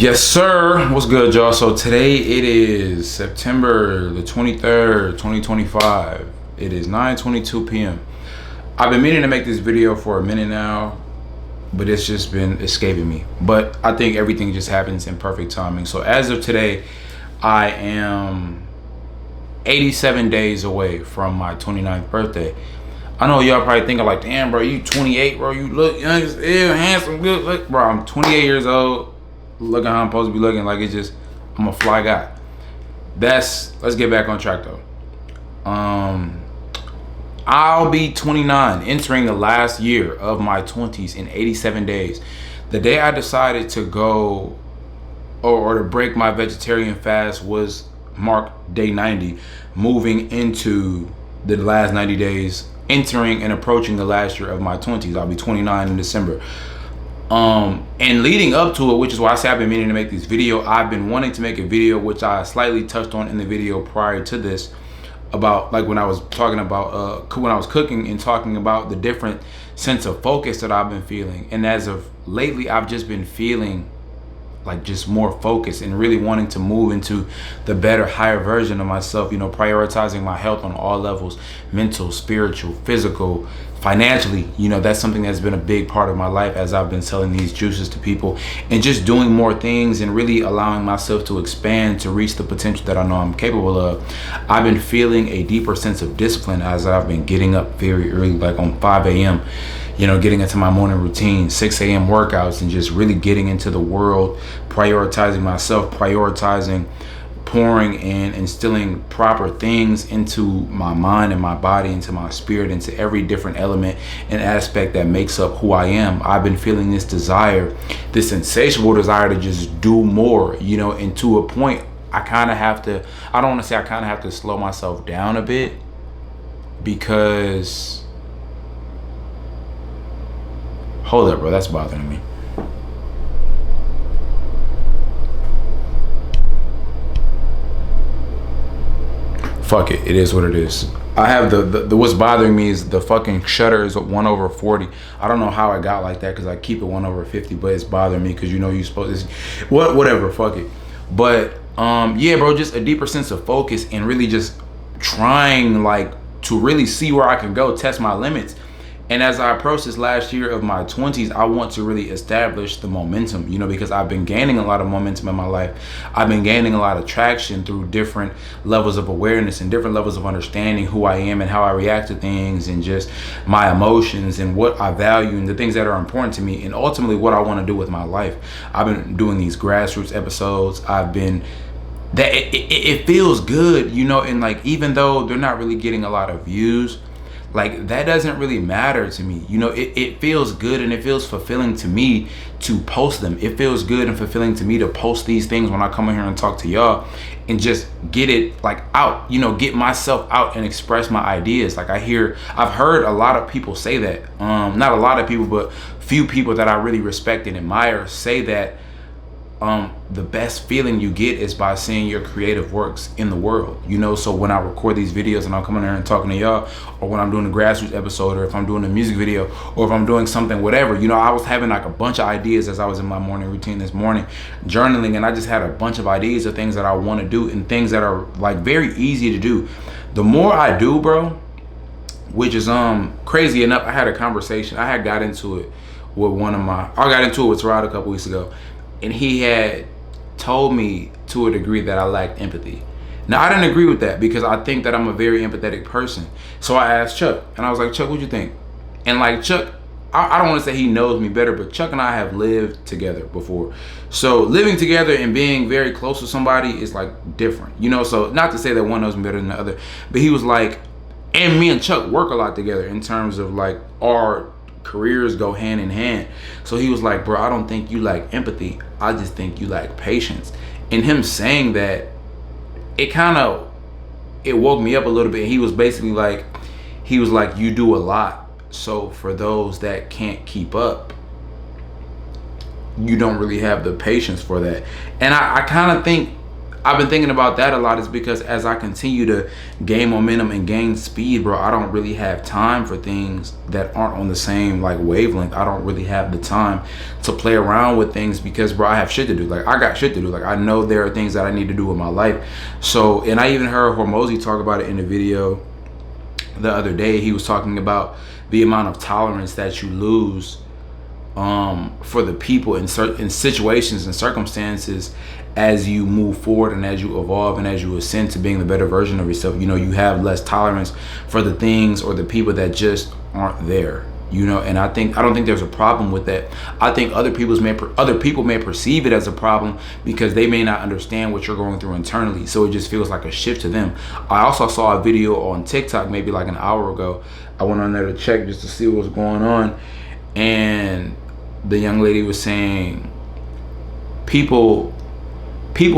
Yes, sir. What's good, y'all? So today it is September the 23rd, 2025. It is 9:22 p.m. I've been meaning to make this video for a minute now, but it's just been escaping me. But I think everything just happens in perfect timing. So as of today, I am 87 days away from my 29th birthday. I know y'all probably thinking like, damn, bro, you 28, bro. You look young as hell, handsome, good. Look, bro, I'm 28 years old. Looking how I'm supposed to be looking. Like, it's just, I'm a fly guy. Let's get back on track though. I'll be 29, entering the last year of my 20s in 87 days. The day I decided to go or to break my vegetarian fast was marked day 90, moving into the last 90 days, entering and approaching the last year of my 20s. I'll be 29 in December. And leading up to it, which is why I say I've been meaning to make this video, I've been wanting to make a video, which I slightly touched on in the video prior to this, about like when I was talking about when I was cooking and talking about the different sense of focus that I've been feeling. And as of lately, I've just been feeling like just more focused and really wanting to move into the better, higher version of myself, you know, prioritizing my health on all levels, mental, spiritual, physical, financially. You know, that's something that's been a big part of my life as I've been selling these juices to people and just doing more things and really allowing myself to expand to reach the potential that I know I'm capable of. I've been feeling a deeper sense of discipline as I've been getting up very early, like on 5 a.m., you know, getting into my morning routine, 6 a.m. workouts, and just really getting into the world, prioritizing myself, prioritizing pouring and instilling proper things into my mind and my body, into my spirit, into every different element and aspect that makes up who I am. I've been feeling this desire, this insatiable desire to just do more, you know, and to a point, I kind of have to, I don't want to say I kind of have to slow myself down a bit, because, hold up, bro, that's bothering me. Fuck it, it is what it is. I have the what's bothering me is the fucking shutter is 1/40. I don't know how I got like that because I keep it 1/50, but it's bothering me because, you know, you're supposed to, whatever, fuck it. But yeah, bro, just a deeper sense of focus and really just trying like to really see where I can go, test my limits. And as I approach this last year of my 20s, I want to really establish the momentum, you know, because I've been gaining a lot of momentum in my life. I've been gaining a lot of traction through different levels of awareness and different levels of understanding who I am and how I react to things and just my emotions and what I value and the things that are important to me and ultimately what I want to do with my life. I've been doing these grassroots episodes. I've been that it feels good, you know, and like even though they're not really getting a lot of views, like that doesn't really matter to me. You know, it feels good and it feels fulfilling to me to post them. It feels good and fulfilling to me to post these things when I come in here and talk to y'all and just get it like out, you know, get myself out and express my ideas. Like I've heard a lot of people say that, not a lot of people, but few people that I really respect and admire say that the best feeling you get is by seeing your creative works in the world, you know. So when I record these videos and I'm coming there and talking to y'all, or when I'm doing a grassroots episode, or if I'm doing a music video, or if I'm doing something, whatever, you know, I was having like a bunch of ideas as I was in my morning routine this morning, journaling, and I just had a bunch of ideas of things that I want to do and things that are like very easy to do. The more I do, bro, which is crazy enough, I had a conversation, I got into it with Rod a couple weeks ago. And he had told me to a degree that I lacked empathy. Now, I didn't agree with that because I think that I'm a very empathetic person. So I asked Chuck, and I was like, Chuck, what you think? And like Chuck, I don't want to say he knows me better, but Chuck and I have lived together before. So living together and being very close to somebody is like different, you know? So not to say that one knows me better than the other, but he was like, and me and Chuck work a lot together in terms of like our careers go hand in hand. So he was like, bro, I don't think you lack empathy. I just think you lack patience. And him saying that, it woke me up a little bit. He was basically like, you do a lot. So for those that can't keep up, you don't really have the patience for that. And I kind of think I've been thinking about that a lot, is because as I continue to gain momentum and gain speed, bro, I don't really have time for things that aren't on the same like wavelength. I don't really have the time to play around with things because, bro, I have shit to do. Like, I got shit to do. Like, I know there are things that I need to do with my life. So, and I even heard Hormozy talk about it in a video the other day. He was talking about the amount of tolerance that you lose for the people in certain situations and circumstances as you move forward and as you evolve and as you ascend to being the better version of yourself. You know, you have less tolerance for the things or the people that just aren't there. You know, and I don't think there's a problem with that. I think other people may perceive it as a problem because they may not understand what you're going through internally. So it just feels like a shift to them. I also saw a video on TikTok maybe like an hour ago. I went on there to check just to see what was going on, and the young lady was saying people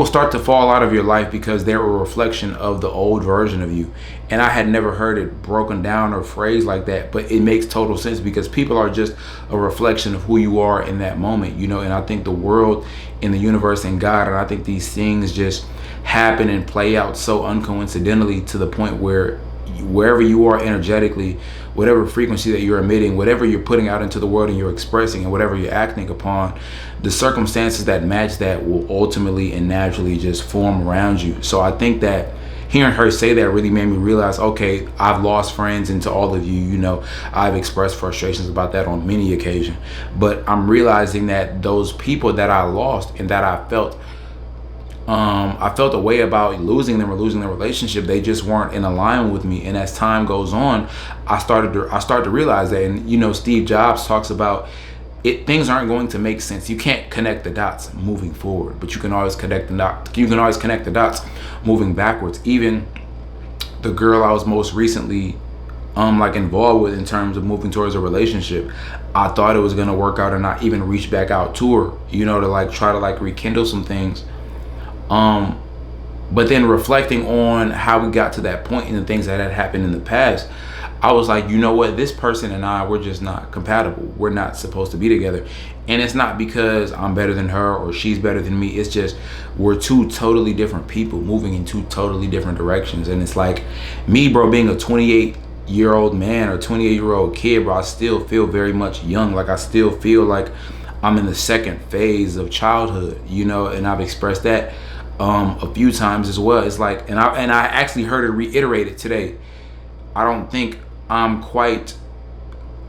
start to fall out of your life because they're a reflection of the old version of you. And I had never heard it broken down or phrased like that, but it makes total sense because people are just a reflection of who you are in that moment, you know. And I think the world and the universe and God, and I think these things just happen and play out so uncoincidentally to the point where wherever you are energetically, whatever frequency that you're emitting, whatever you're putting out into the world and you're expressing, and whatever you're acting upon, the circumstances that match that will ultimately and naturally just form around you. So I think that hearing her say that really made me realize, okay, I've lost friends, and to all of you, you know, I've expressed frustrations about that on many occasions. But I'm realizing that those people that I lost and that I felt a way about losing them or losing their relationship, they just weren't in alignment with me. And as time goes on, I started to realize that. And you know, Steve Jobs talks about it, things aren't going to make sense. You can't connect the dots moving forward, but you can always connect the dots moving backwards. Even the girl I was most recently like involved with in terms of moving towards a relationship, I thought it was gonna work out, and I even reached back out to her, you know, to like try to like rekindle some things. But then reflecting on how we got to that point and the things that had happened in the past, I was like, you know what, this person and I, we're just not compatible. We're not supposed to be together. And it's not because I'm better than her or she's better than me. It's just we're two totally different people moving in two totally different directions. And it's like me, bro, being a 28-year-old man or 28-year-old kid, bro, I still feel very much young. Like I still feel like I'm in the second phase of childhood, you know, and I've expressed that a few times as well. It's like, and I actually heard it reiterated today. I don't think I'm quite,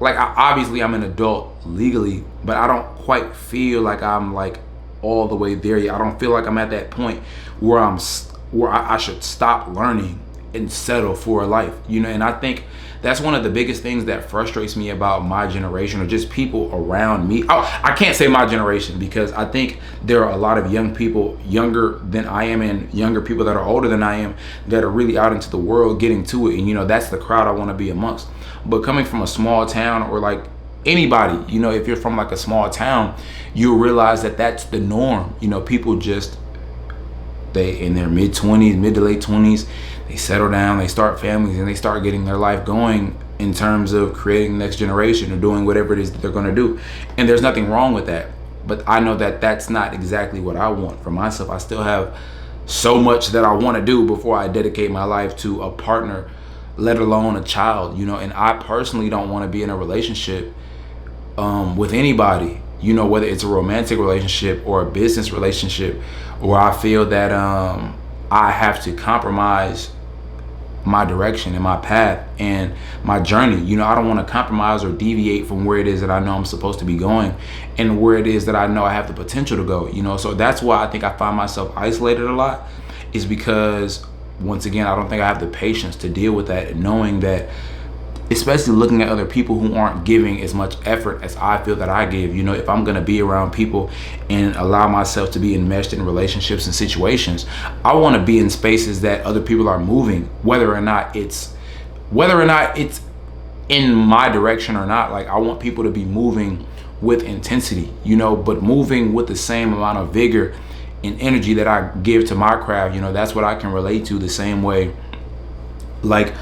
like, obviously I'm an adult legally, but I don't quite feel like I'm like all the way there yet. I don't feel like I'm at that point where I should stop learning and settle for a life, you know. And I think that's one of the biggest things that frustrates me about my generation, or just people around me. Oh, I can't say my generation, because I think there are a lot of young people younger than I am, and younger people that are older than I am, that are really out into the world getting to it. And you know, that's the crowd I want to be amongst. But coming from a small town, or like anybody, you know, if you're from like a small town, you'll realize that that's the norm. You know, people just, they in their mid to late 20s, they settle down, they start families, and they start getting their life going in terms of creating the next generation or doing whatever it is that they're going to do. And there's nothing wrong with that. But I know that that's not exactly what I want for myself. I still have so much that I want to do before I dedicate my life to a partner, let alone a child, you know. And I personally don't want to be in a relationship with anybody, you know, whether it's a romantic relationship or a business relationship, where I feel that I have to compromise my direction and my path and my journey. You know, I don't want to compromise or deviate from where it is that I know I'm supposed to be going, and where it is that I know I have the potential to go, you know. So that's why I think I find myself isolated a lot, is because, once again, I don't think I have the patience to deal with that, and knowing that, especially looking at other people who aren't giving as much effort as I feel that I give. You know, if I'm going to be around people and allow myself to be enmeshed in relationships and situations, I want to be in spaces that other people are moving, whether or not it's in my direction or not. Like, I want people to be moving with intensity, you know, but moving with the same amount of vigor and energy that I give to my craft. You know, that's what I can relate to, the same way, like,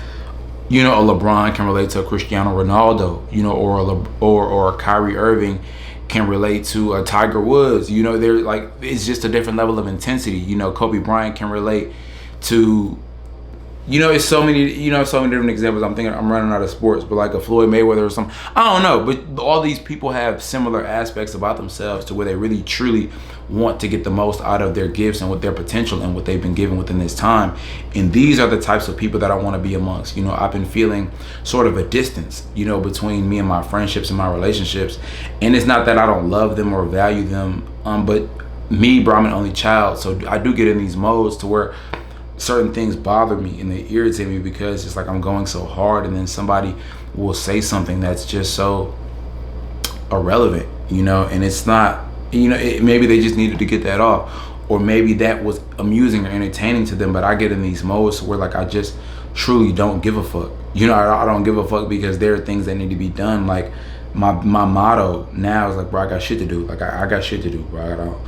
you know, a LeBron can relate to a Cristiano Ronaldo, you know, or a Kyrie Irving can relate to a Tiger Woods. You know, they're like, it's just a different level of intensity. You know, Kobe Bryant can relate to, you know, it's so many, you know, so many different examples. I'm thinking, I'm running out of sports, but like a Floyd Mayweather or something. I don't know, but all these people have similar aspects about themselves to where they really truly want to get the most out of their gifts and with their potential and what they've been given within this time. And these are the types of people that I want to be amongst. You know, I've been feeling sort of a distance, you know, between me and my friendships and my relationships. And it's not that I don't love them or value them, but me, bro, I'm an only child. So I do get in these modes to where certain things bother me and they irritate me because it's like I'm going so hard, and then somebody will say something that's just so irrelevant, you know, and it's not, you know, maybe they just needed to get that off, or maybe that was amusing or entertaining to them, but I get in these modes where like I just truly don't give a fuck. You know, I don't give a fuck because there are things that need to be done. Like my motto now is like, bro, I got shit to do. Like I got shit to do, bro.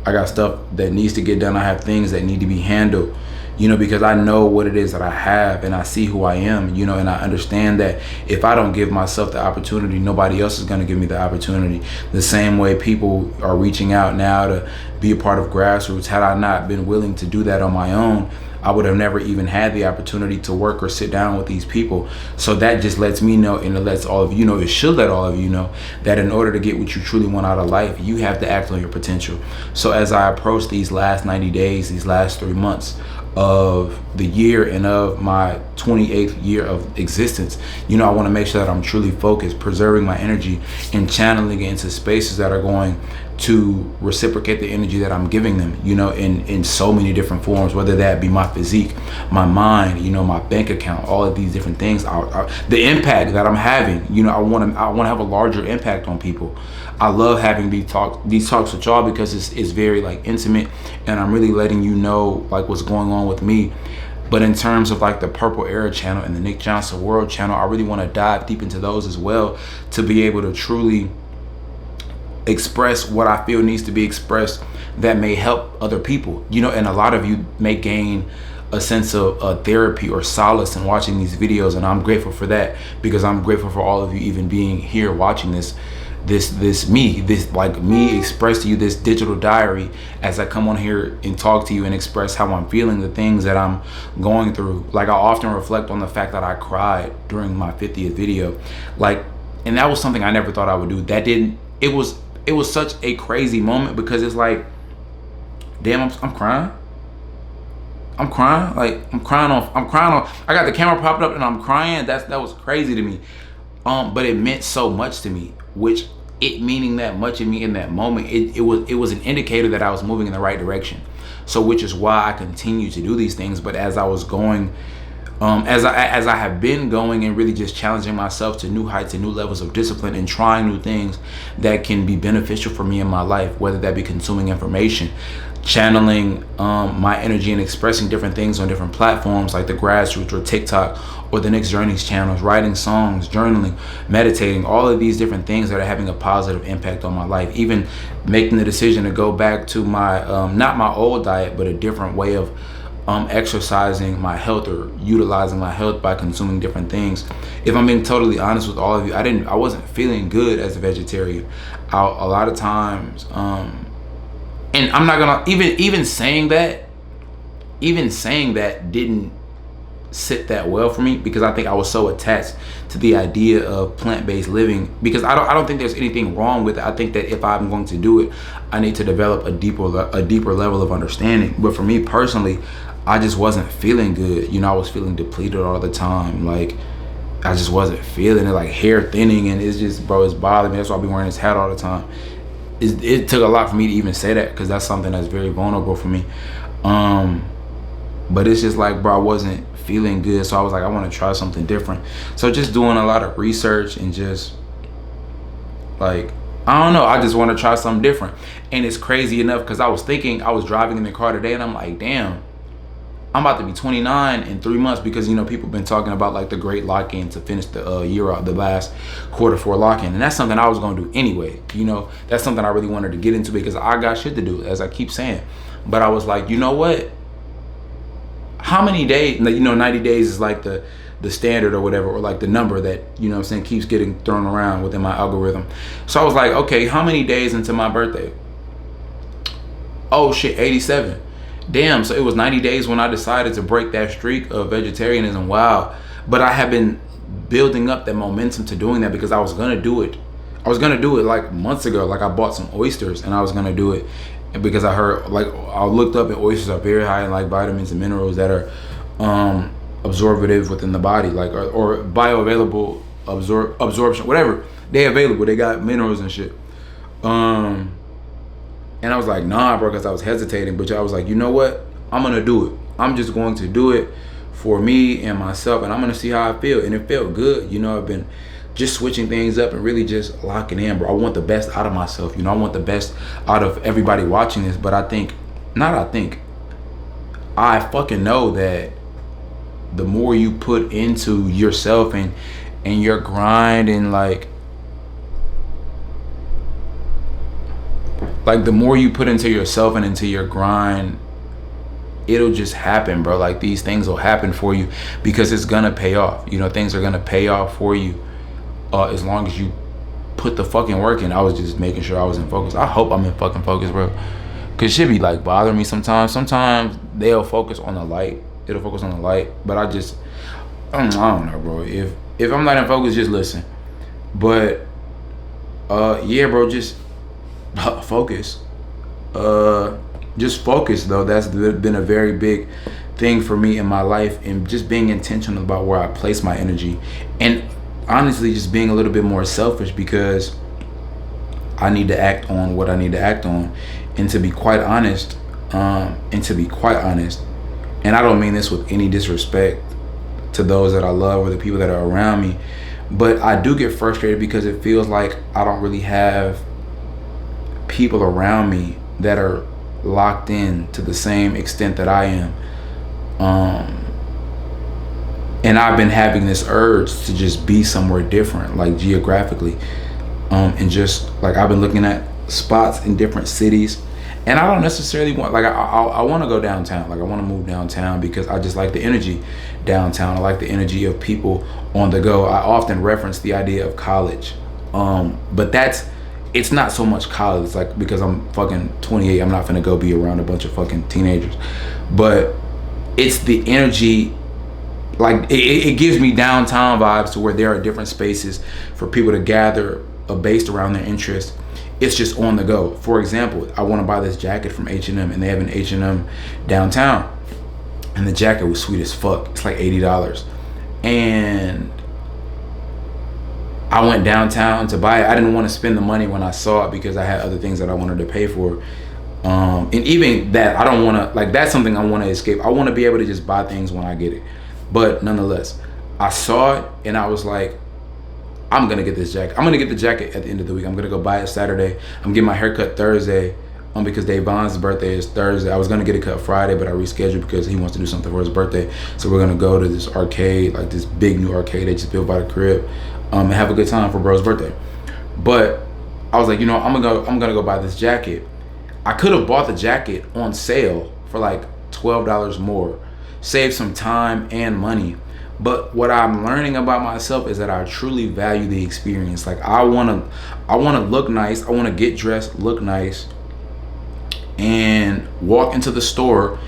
I got stuff that needs to get done. I have things that need to be handled, you know, because I know what it is that I have and I see who I am, you know, and I understand that if I don't give myself the opportunity, nobody else is going to give me the opportunity. The same way people are reaching out now to be a part of grassroots. Had I not been willing to do that on my own, I would have never even had the opportunity to work or sit down with these people. So that just lets me know, and it lets all of you know, it should let all of you know, that in order to get what you truly want out of life, you have to act on your potential. So as I approach these last 90 days, these last 3 months of the year and of my 28th year of existence, you know, I want to make sure that I'm truly focused, preserving my energy and channeling it into spaces that are going to reciprocate the energy that I'm giving them, you know, in so many different forms, whether that be my physique, my mind, you know, my bank account, all of these different things, the impact that I'm having, you know, I want to have a larger impact on people. I love having these talks with y'all because it's very like intimate, and I'm really letting you know like what's going on with me. But in terms of like the Purple Era channel and the Nick Johnson World channel, I really want to dive deep into those as well, to be able to truly express what I feel needs to be expressed that may help other people, you know. And a lot of you may gain a sense of therapy or solace in watching these videos, and I'm grateful for that, because I'm grateful for all of you even being here watching this like me express to you this digital diary as I come on here and talk to you and express how I'm feeling, the things that I'm going through. Like I often reflect on the fact that I cried during my 50th video, like, and that was something I never thought I would do. It was such a crazy moment, because it's like, damn, I'm crying. I'm crying. Like I'm crying off. I got the camera popped up and I'm crying. That was crazy to me. But it meant so much to me, which it meaning that much in me in that moment, it was an indicator that I was moving in the right direction. So which is why I continue to do these things. But as I was going, as I have been going and really just challenging myself to new heights and new levels of discipline and trying new things that can be beneficial for me in my life, whether that be consuming information, channeling my energy and expressing different things on different platforms like the Grassroots or TikTok or the Next Journeys channels, writing songs, journaling, meditating, all of these different things that are having a positive impact on my life. Even making the decision to go back to my, not my old diet, but a different way of exercising my health or utilizing my health by consuming different things. If I'm being totally honest with all of you, I wasn't feeling good as a vegetarian. A lot of times, and I'm not gonna even saying that didn't sit that well for me, because I think I was so attached to the idea of plant-based living, because I don't think there's anything wrong with it. I think that if I'm going to do it, I need to develop a deeper level of understanding. But for me personally, I just wasn't feeling good. You know, I was feeling depleted all the time. Like I just wasn't feeling it, like hair thinning, and it's just, bro, it's bothering me. That's why I be wearing this hat all the time. It took a lot for me to even say that, because that's something that's very vulnerable for me. But it's just like, bro, I wasn't feeling good, so I was like, I want to try something different. So just doing a lot of research and just like, I don't know, I just want to try something different. And it's crazy enough, because I was driving in the car today and I'm like, damn, I'm about to be 29 in 3 months, because, you know, people been talking about like the great lock-in to finish the year out, the last quarter for lock-in. And that's something I was going to do anyway. You know, that's something I really wanted to get into, because I got shit to do, as I keep saying. But I was like, you know what? How many days, you know, 90 days is like the the standard or whatever, or like the number that, you know what I'm saying, keeps getting thrown around within my algorithm. So I was like, okay, how many days into my birthday? Oh shit, 87. Damn, so it was 90 days when I decided to break that streak of vegetarianism. Wow. But I have been building up that momentum to doing that because I was gonna do it. I was gonna do it like months ago. Like I bought some oysters and I was gonna do it because I heard, like, I looked up and oysters are very high in like vitamins and minerals that are absorptive within the body, like, or bioavailable absorption, whatever. They available. They got minerals and shit. And I was like, nah, bro, because I was hesitating. But I was like, you know what? I'm going to do it. I'm just going to do it for me and myself. And I'm going to see how I feel. And it felt good. You know, I've been just switching things up and really just locking in, bro. I want the best out of myself. You know, I want the best out of everybody watching this. But I fucking know that the more you put into yourself and your grind and like the more you put into yourself and into your grind, it'll just happen, bro. Like these things will happen for you because it's gonna pay off. You know, things are gonna pay off for you as long as you put the fucking work in. I was just making sure I was in focus. I hope I'm in fucking focus, bro. Cause shit be like bothering me sometimes. Sometimes they'll focus on the light. It'll focus on the light. But I don't know, bro. If I'm not in focus, just listen. But yeah, bro, just focus. Just focus though. That's been a very big thing for me in my life, and just being intentional about where I place my energy, and honestly just being a little bit more selfish because I need to act on what I need to act on. And to be quite honest, and I don't mean this with any disrespect to those that I love or the people that are around me, but I do get frustrated because it feels like I don't really have people around me that are locked in to the same extent that I am. And I've been having this urge to just be somewhere different, like geographically. And just like I've been looking at spots in different cities, and I don't necessarily want, like, I want to go downtown. Like I want to move downtown because I just like the energy downtown. I like the energy of people on the go. I often reference the idea of college. But it's not so much college. It's like, because I'm fucking 28, I'm not finna go be around a bunch of fucking teenagers. But it's the energy, like it gives me downtown vibes to where there are different spaces for people to gather based around their interests. It's just on the go. For example, I want to buy this jacket from H&M, and they have an H&M downtown. And the jacket was sweet as fuck. It's like $80. And I went downtown to buy it. I didn't want to spend the money when I saw it because I had other things that I wanted to pay for. And even that, I don't want to, like, that's something I want to escape. I want to be able to just buy things when I get it. But nonetheless, I saw it and I was like, I'm going to get this jacket. I'm going to get the jacket at the end of the week. I'm going to go buy it Saturday. I'm getting my hair cut Thursday because Davon's birthday is Thursday. I was going to get it cut Friday, but I rescheduled because he wants to do something for his birthday. So we're going to go to this arcade, like this big new arcade they just built by the crib, and have a good time for bro's birthday. But I was like, you know, I'm gonna go buy this jacket. I could have bought the jacket on sale for like $12 more, save some time and money. But what I'm learning about myself is that I truly value the experience. Like I wanna look nice. I wanna get dressed, look nice, and walk into the store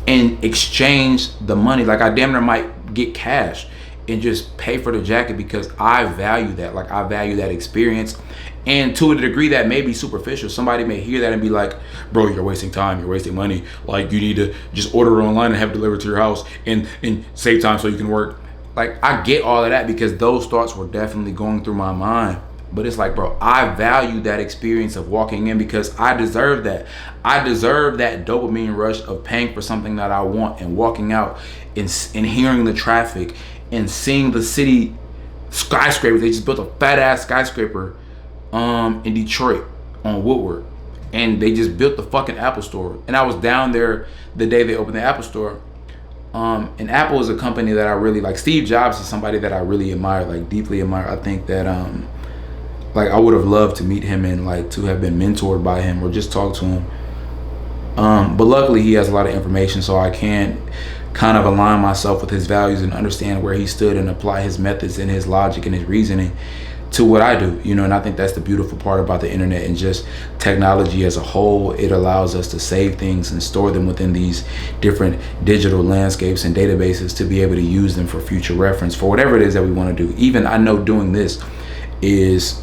and exchange the money. Like I damn near might get cash and just pay for the jacket because I value that. Like I value that experience. And to a degree that may be superficial. Somebody may hear that and be like, bro, you're wasting time, you're wasting money. Like you need to just order it online and have it delivered to your house and save time so you can work. Like I get all of that because those thoughts were definitely going through my mind. But it's like, bro, I value that experience of walking in because I deserve that. I deserve that dopamine rush of paying for something that I want and walking out and hearing the traffic and seeing the city skyscrapers. They just built a fat ass skyscraper in Detroit on Woodward, and they just built the fucking Apple store. And I was down there the day they opened the Apple store. And Apple is a company that I really like. Steve Jobs is somebody that I really admire, like deeply admire. I think that like I would have loved to meet him and like to have been mentored by him or just talk to him. But luckily he has a lot of information, so I can kind of align myself with his values and understand where he stood and apply his methods and his logic and his reasoning to what I do, you know. And I think that's the beautiful part about the internet and just technology as a whole. It allows us to save things and store them within these different digital landscapes and databases to be able to use them for future reference for whatever it is that we want to do. Even I know doing this is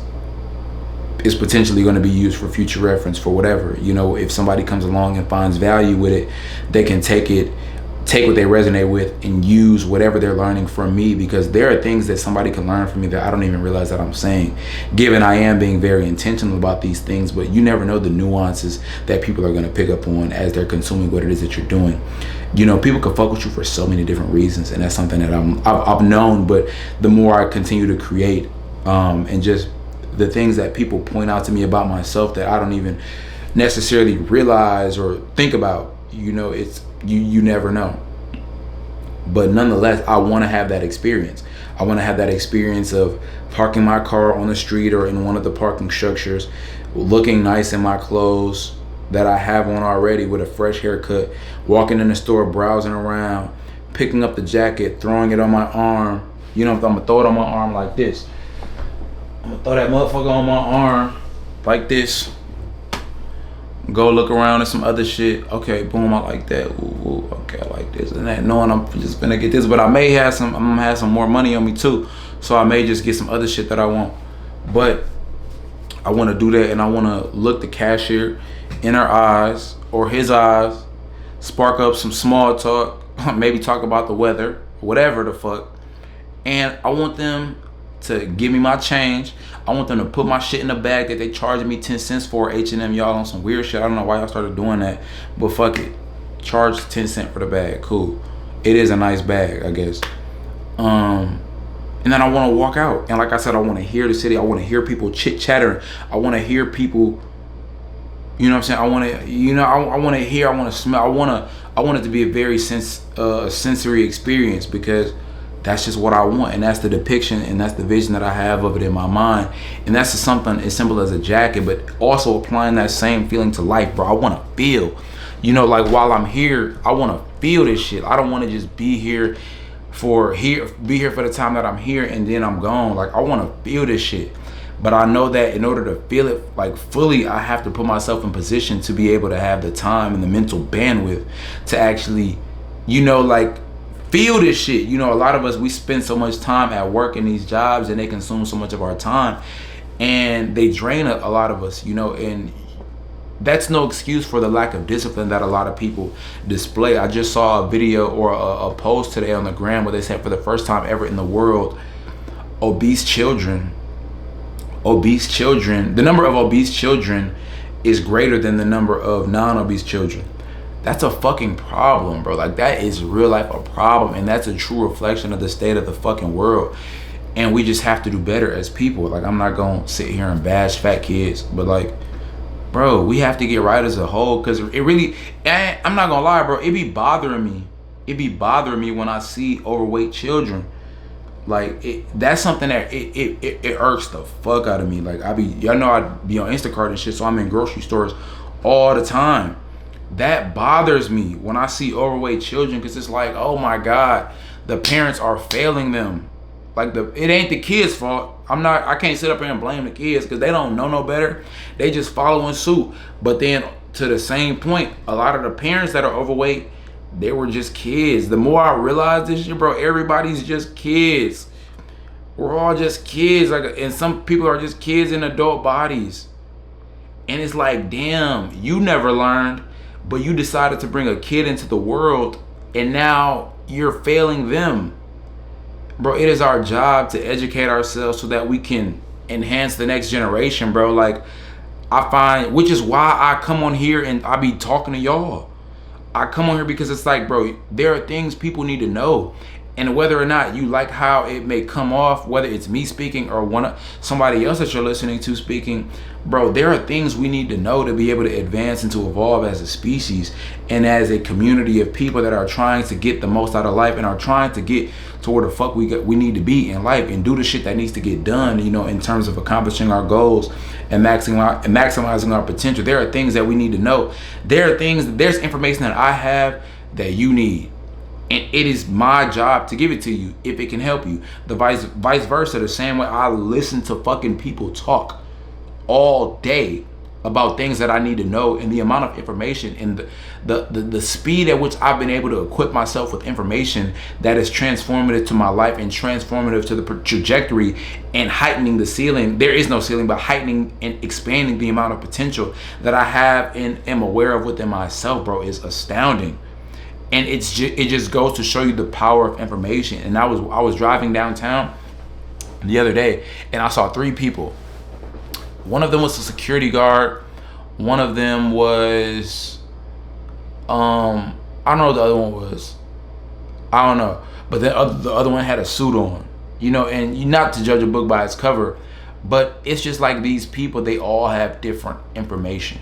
potentially going to be used for future reference for whatever, you know. If somebody comes along and finds value with it, they can take what they resonate with and use whatever they're learning from me, because there are things that somebody can learn from me that I don't even realize that I'm saying, given I am being very intentional about these things. But you never know the nuances that people are going to pick up on as they're consuming what it is that you're doing. You know, people can fuck with you for so many different reasons, and that's something that I've known. But the more I continue to create and just the things that people point out to me about myself that I don't even necessarily realize or think about, you know, it's you never know. But nonetheless, I want to have that experience. I want to have that experience of parking my car on the street or in one of the parking structures, looking nice in my clothes that I have on already with a fresh haircut, walking in the store, browsing around, picking up the jacket, throwing it on my arm. You know, if I'm gonna throw it on my arm like this, I'm gonna throw that motherfucker on my arm like this. Go look around at some other shit. Okay, boom, I like that. Ooh, okay, I like this and that. Knowing I'm just gonna get this, but I'm gonna have some more money on me too. So I may just get some other shit that I want. But I wanna do that, and I wanna look the cashier in her eyes or his eyes, spark up some small talk, maybe talk about the weather, whatever the fuck. And I want them to give me my change. I want them to put my shit in the bag that they charging me 10 cents for. H&M, y'all on some weird shit. I don't know why y'all started doing that, but fuck it. Charge 10 cents for the bag. Cool. It is a nice bag, I guess. And then I want to walk out. And like I said, I want to hear the city. I want to hear people chit-chattering. I want to hear people, you know what I'm saying? I want to, you know, I want to hear, I want to smell. I want it to be a very sensory experience, because that's just what I want, and that's the depiction, and that's the vision that I have of it in my mind. And that's just something as simple as a jacket, but also applying that same feeling to life, bro. I want to feel, you know, like while I'm here, I want to feel this shit. I don't want to just be here for the time that I'm here and then I'm gone. Like, I want to feel this shit. But I know that in order to feel it like fully, I have to put myself in position to be able to have the time and the mental bandwidth to actually, you know, like, feel this shit. You know, a lot of us, we spend so much time at work in these jobs, and they consume so much of our time, and they drain a lot of us, you know. And that's no excuse for the lack of discipline that a lot of people display. I just saw a video or a post today on the gram where they said, for the first time ever in the world, obese children, the number of obese children is greater than the number of non-obese children. That's a fucking problem, bro. Like, that is real life a problem, and that's a true reflection of the state of the fucking world. And we just have to do better as people. Like, I'm not gonna sit here and bash fat kids, but like, bro, we have to get right as a whole, because it really, I'm not gonna lie, bro, it be bothering me when I see overweight children. Like, that's something that it irks the fuck out of me. Like, y'all know I be on Instacart and shit, so I'm in grocery stores all the time. That bothers me when I see overweight children, because it's like, oh my God, the parents are failing them. Like, it ain't the kids' fault. I can't sit up here and blame the kids, because they don't know no better. They just following suit. But then to the same point, a lot of the parents that are overweight, they were just kids. The more I realize this shit, bro, everybody's just kids. We're all just kids. Like, and some people are just kids in adult bodies. And it's like, damn, you never learned, but you decided to bring a kid into the world, and now you're failing them. Bro, it is our job to educate ourselves so that we can enhance the next generation, bro. Like, I find, which is why I come on here and I be talking to y'all. I come on here because it's like, bro, there are things people need to know. And whether or not you like how it may come off, whether it's me speaking or somebody else that you're listening to speaking, bro, there are things we need to know to be able to advance and to evolve as a species and as a community of people that are trying to get the most out of life and are trying to get to where the fuck we need to be in life and do the shit that needs to get done, you know, in terms of accomplishing our goals and maximizing our potential. There are things that we need to know. There's information that I have that you need. And it is my job to give it to you if it can help you. The vice versa, the same way I listen to fucking people talk all day about things that I need to know, and the amount of information and the speed at which I've been able to equip myself with information that is transformative to my life and transformative to the trajectory and heightening the ceiling. There is no ceiling, but heightening and expanding the amount of potential that I have and am aware of within myself, bro, is astounding. And it just goes to show you the power of information. And I was driving downtown the other day, and I saw 3 people. One of them was a security guard. One of them was, I don't know what the other one was. I don't know. But the other one had a suit on, you know, and you not to judge a book by its cover, but it's just like these people, they all have different information.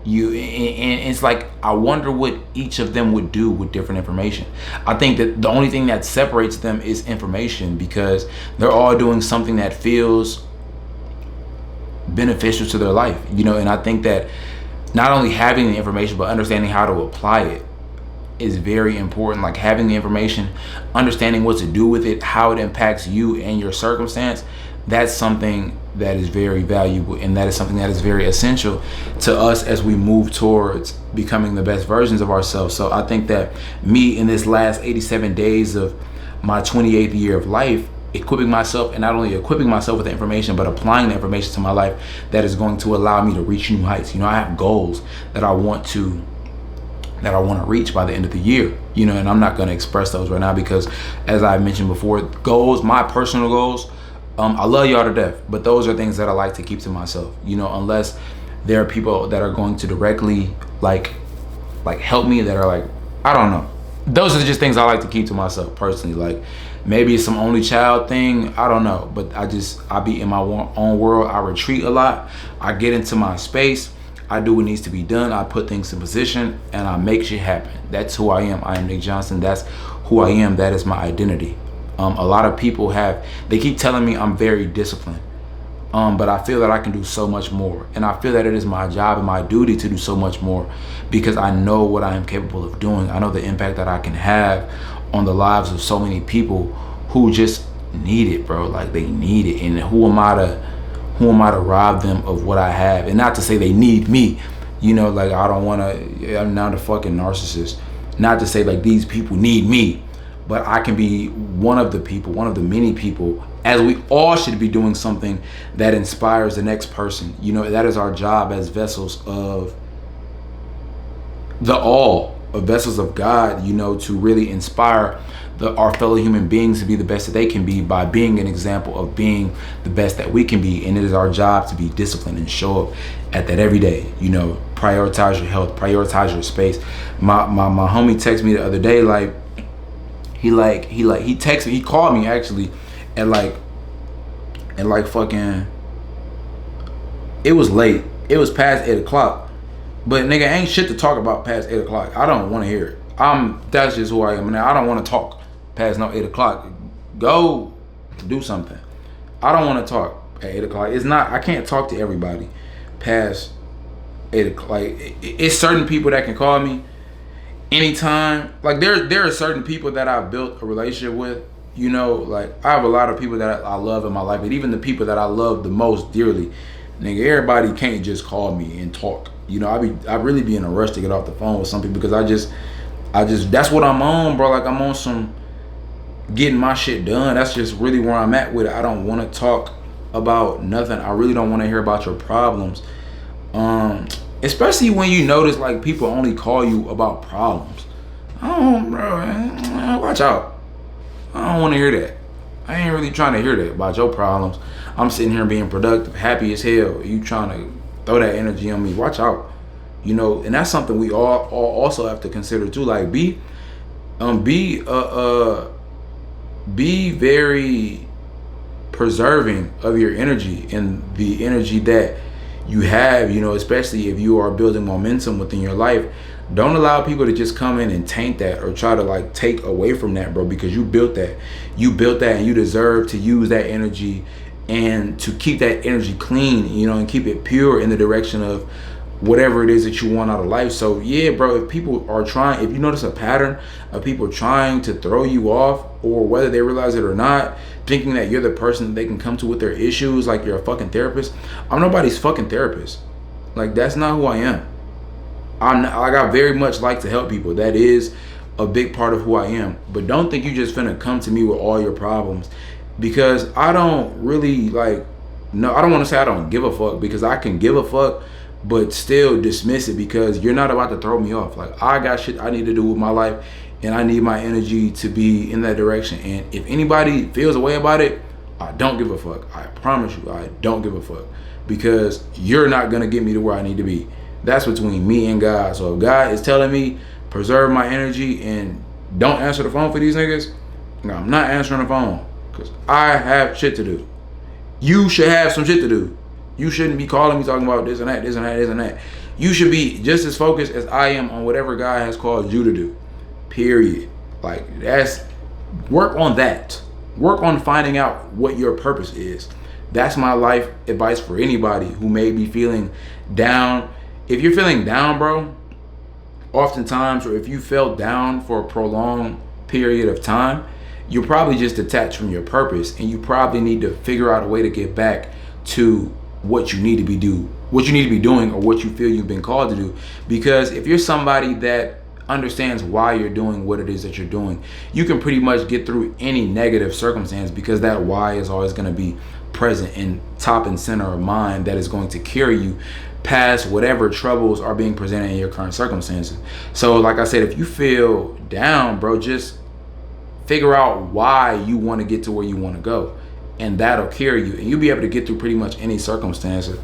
And it's like, I wonder what each of them would do with different information. I think that the only thing that separates them is information, because they're all doing something that feels beneficial to their life, you know. And I think that not only having the information, but understanding how to apply it is very important. Like having the information, understanding what to do with it, how it impacts you and your circumstance, that's something that is very valuable, and that is something that is very essential to us as we move towards becoming the best versions of ourselves. So I think that me, in this last 87 days of my 28th year of life, equipping myself, and not only equipping myself with the information, but applying the information to my life that is going to allow me to reach new heights. You know, I have goals that I want to reach by the end of the year, you know, and I'm not going to express those right now because, as I mentioned before, goals, my personal goals, I love y'all to death, but those are things that I like to keep to myself, you know, unless there are people that are going to directly like help me, that are like, I don't know. Those are just things I like to keep to myself personally. Like maybe it's some only child thing, I don't know, but I be in my own world. I retreat a lot. I get into my space. I do what needs to be done. I put things in position and I make shit happen. That's who I am. I am Nick Johnson. That's who I am. That is my identity. A lot of people they keep telling me I'm very disciplined. But I feel that I can do so much more. And I feel that it is my job and my duty to do so much more, because I know what I am capable of doing. I know the impact that I can have on the lives of so many people who just need it, bro. Like they need it. And who am I to rob them of what I have? And not to say they need me, you know, like I'm not a fucking narcissist. Not to say like these people need me, but I can be one of the people, one of the many people, as we all should be doing something that inspires the next person. You know, that is our job as vessels of vessels of God, you know, to really inspire our fellow human beings to be the best that they can be by being an example of being the best that we can be. And it is our job to be disciplined and show up at that every day. You know, prioritize your health, prioritize your space. My homie texted me the other day, like he texted me, he called me actually at like fucking, it was late, it was past 8 o'clock, but nigga, ain't shit to talk about past 8 o'clock. I don't want to hear it. That's just who I am. Now I don't want to talk past no 8 o'clock. Go do something. I don't want to talk at 8 o'clock. I can't talk to everybody past 8 o'clock. Like it's certain people that can call me anytime. Like there are certain people that I've built a relationship with, you know. Like I have a lot of people that I love in my life, but even the people that I love the most dearly, nigga, everybody can't just call me and talk. You know, I really be in a rush to get off the phone with some people, because I just that's what I'm on, bro. Like I'm on some getting my shit done. That's just really where I'm at with it. I don't want to talk about nothing. I really don't want to hear about your problems. Especially when you notice like people only call you about problems. Oh, bro, man, watch out. I don't want to hear that. I ain't really trying to hear that about your problems. I'm sitting here being productive, happy as hell. You trying to throw that energy on me? Watch out. You know, and that's something we all also have to consider too. Like be very preserving of your energy and the energy that you have, you know, especially if you are building momentum within your life. Don't allow people to just come in and taint that or try to like take away from that, bro, because you built that and you deserve to use that energy and to keep that energy clean, you know, and keep it pure in the direction of whatever it is that you want out of life. So yeah, bro, if people are trying, if you notice a pattern of people trying to throw you off, or whether they realize it or not, thinking that you're the person that they can come to with their issues, like you're a fucking therapist. I'm nobody's fucking therapist. Like, that's not who I am. I'm not, like, I very much like to help people. That is a big part of who I am. But don't think you just finna come to me with all your problems, because I don't really like, no, I don't want to say I don't give a fuck, because I can give a fuck but still dismiss it, because you're not about to throw me off. Like, I got shit I need to do with my life, and I need my energy to be in that direction. And if anybody feels a way about it, I don't give a fuck. I promise you, I don't give a fuck, because you're not gonna get me to where I need to be. That's between me and God. So if God is telling me preserve my energy and don't answer the phone for these niggas, no, I'm not answering the phone, because I have shit to do. You should have some shit to do. You shouldn't be calling me talking about this and that, this and that, this and that. You should be just as focused as I am on whatever God has called you to do. Period. Like, that's, work on that. Work on finding out what your purpose is. That's my life advice for anybody who may be feeling down. If you're feeling down, bro, oftentimes, or if you felt down for a prolonged period of time, you're probably just detached from your purpose, and you probably need to figure out a way to get back to what you need to be doing, or what you feel you've been called to do. Because if you're somebody that understands why you're doing what it is that you're doing, you can pretty much get through any negative circumstance, because that why is always going to be present and top and center of mind, that is going to carry you past whatever troubles are being presented in your current circumstances. So like I said, if you feel down, bro, just figure out why you want to get to where you want to go, and that'll carry you, and you'll be able to get through pretty much any circumstances.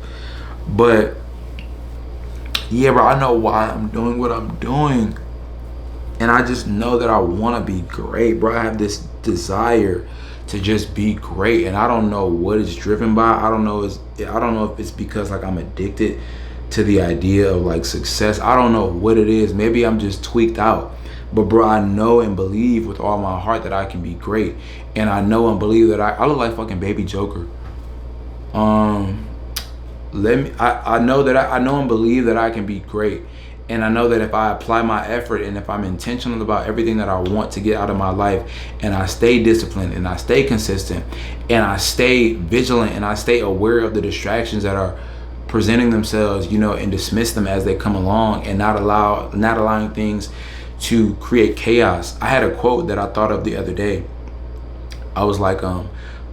But yeah, bro, I know why I'm doing what I'm doing, and I just know that I want to be great, bro. I have this desire to just be great, and I don't know what it's driven by. I don't know if it's because like I'm addicted to the idea of like success. I don't know what it is. Maybe I'm just tweaked out. But bro, I know and believe with all my heart that I can be great. And I know and believe that I look like fucking Baby Joker. I know and believe that I can be great. And I know that if I apply my effort, and if I'm intentional about everything that I want to get out of my life, and I stay disciplined, and I stay consistent, and I stay vigilant, and I stay aware of the distractions that are presenting themselves, you know, and dismiss them as they come along, and not allowing things to create chaos. I had a quote that I thought of the other day. I was like,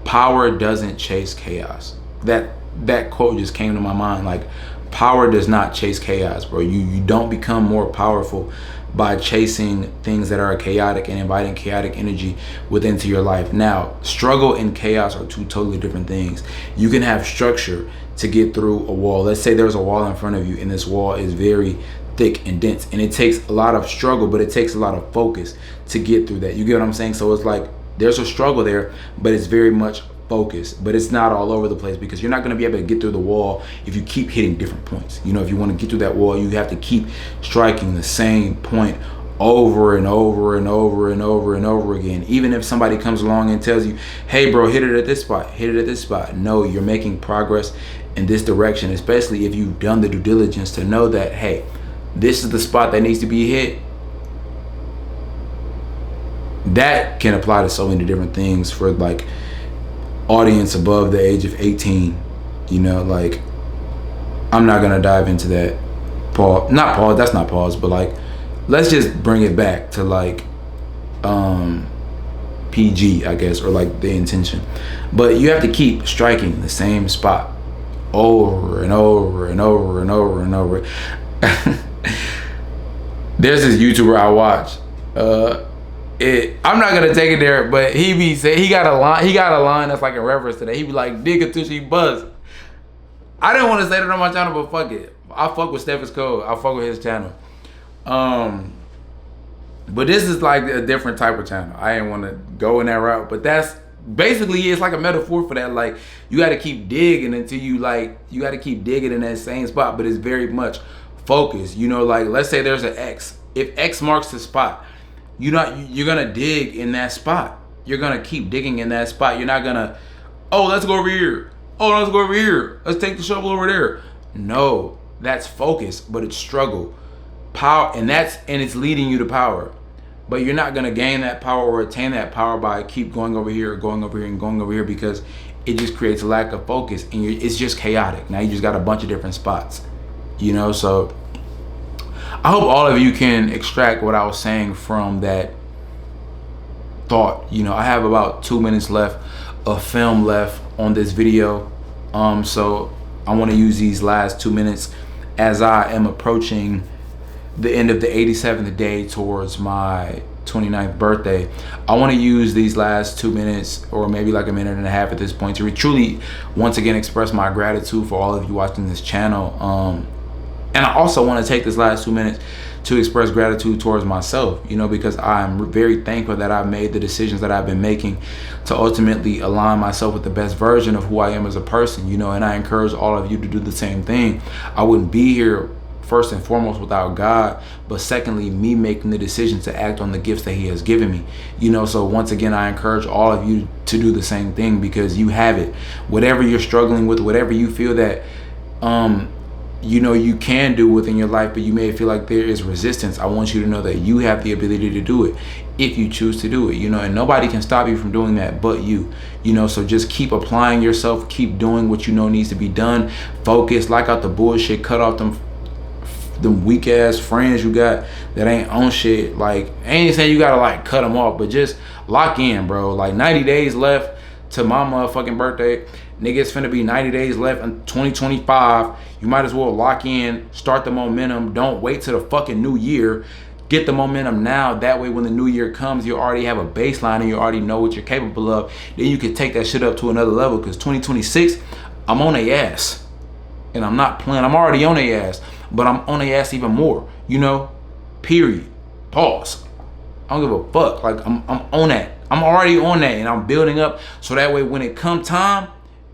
power doesn't chase chaos. That quote just came to my mind. Like, power does not chase chaos, bro. You don't become more powerful by chasing things that are chaotic and inviting chaotic energy into your life. Now, struggle and chaos are two totally different things. You can have structure to get through a wall. Let's say there's a wall in front of you, and this wall is very thick and dense, and it takes a lot of struggle, but it takes a lot of focus to get through that. You get what I'm saying? So it's like there's a struggle there, but it's very much focused, but it's not all over the place, because you're not going to be able to get through the wall if you keep hitting different points. You know, if you want to get through that wall, you have to keep striking the same point over and over and over and over and over again. Even if somebody comes along and tells you, hey bro, hit it at this spot, hit it at this spot. No, you're making progress in this direction, especially if you've done the due diligence to know that, hey, this is the spot that needs to be hit. That can apply to so many different things for like audience above the age of 18. You know, like, I'm not gonna dive into that. That's not pause, but like, let's just bring it back to like PG, I guess, or like the intention. But you have to keep striking the same spot over and over and over and over and over. There's this YouTuber I watch. I'm not gonna take it there, but he got a line that's like a reference to that. He be like, dig it till she buzz. I didn't want to say that on my channel, but fuck it. I fuck with Steff's Code. I fuck with his channel. But this is like a different type of channel. I didn't want to go in that route, but that's basically, it's like a metaphor for that. Like, you got to keep digging until you got to keep digging in that same spot, but it's very much focused. You know, like, let's say there's an X. If X marks the spot, you're gonna dig in that spot. You're gonna keep digging in that spot. You're not gonna, oh, let's go over here. Oh, let's go over here. Let's take the shovel over there. No, That's focus, but it's struggle. Power, and it's leading you to power. But you're not gonna gain that power or attain that power by keep going over here, going over here, and going over here, because it just creates a lack of focus, and it's just chaotic. Now you just got a bunch of different spots, you know. So I hope all of you can extract what I was saying from that thought. You know, I have about 2 minutes left of film left on this video, so I want to use these last 2 minutes as I am approaching the end of the 87th day towards my 29th birthday. I want to use these last 2 minutes, or maybe like a minute and a half at this point, to truly once again express my gratitude for all of you watching this channel. And I also want to take this last 2 minutes to express gratitude towards myself, you know, because I'm very thankful that I've made the decisions that I've been making to ultimately align myself with the best version of who I am as a person, you know. And I encourage all of you to do the same thing. I wouldn't be here first and foremost without God, but secondly, me making the decision to act on the gifts that he has given me, you know. So once again, I encourage all of you to do the same thing, because you have it. Whatever you're struggling with, whatever you feel that you know you can do within your life, but you may feel like there is resistance, I want you to know that you have the ability to do it if you choose to do it, you know. And nobody can stop you from doing that but you, you know. So just keep applying yourself, keep doing what you know needs to be done. Focus, lock out the bullshit, cut off them weak ass friends you got that ain't on shit. Like, I ain't saying you gotta like cut them off, but just lock in, bro. Like 90 days left to my motherfucking birthday. Nigga, it's finna be 90 days left in 2025. You might as well lock in, start the momentum. Don't wait till the fucking new year. Get the momentum now. That way when the new year comes, you already have a baseline and you already know what you're capable of. Then you can take that shit up to another level, because 2026, I'm on their ass. And I'm not playing. I'm already on their ass, but I'm on their ass even more, you know? Period. Pause. I don't give a fuck. Like, I'm on that. I'm already on that, and I'm building up, so that way when it come time,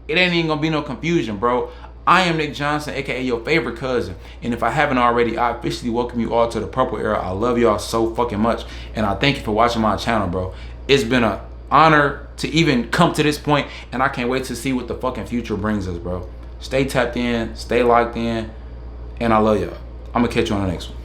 it ain't even gonna be no confusion, bro. I am Nick Johnson, aka your favorite cousin, and if I haven't already, I officially welcome you all to the Purple Era. I love y'all so fucking much, and I thank you for watching my channel, bro. It's been an honor to even come to this point, and I can't wait to see what the fucking future brings us, bro. Stay tapped in, stay locked in, and I love y'all. I'm gonna catch you on the next one.